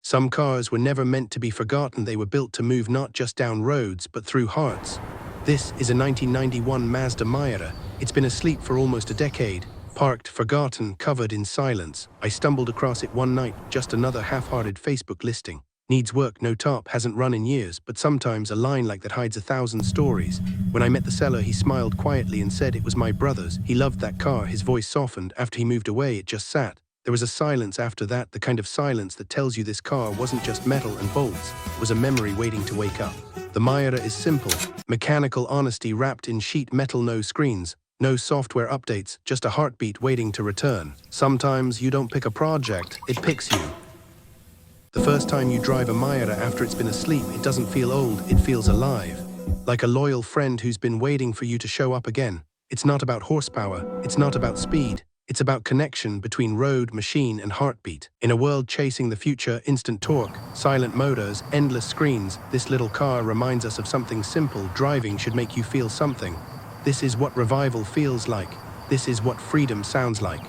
Some cars were never meant to be forgotten. They were built to move not just down roads, but through hearts. This is a 1991 Mazda Miata. It's been asleep for almost a decade, parked, forgotten, covered in silence. I stumbled across it one night, just another half-hearted Facebook listing. Needs work, no top, hasn't run in years, but sometimes a line like that hides 1,000 stories. When I met the seller, he smiled quietly and said it was my brother's. He loved that car. His voice softened. After he moved away, it just sat. There was a silence after that, the kind of silence that tells you this car wasn't just metal and bolts, it was a memory waiting to wake up. The Miata is simple, mechanical honesty wrapped in sheet metal, no screens, no software updates, just a heartbeat waiting to return. Sometimes you don't pick a project, it picks you. The first time you drive a Miata after it's been asleep, it doesn't feel old, it feels alive. Like a loyal friend who's been waiting for you to show up again. It's not about horsepower, it's not about speed. It's about connection between road, machine, and heartbeat. In a world chasing the future, instant torque, silent motors, endless screens, this little car reminds us of something simple. Driving should make you feel something. This is what revival feels like. This is what freedom sounds like.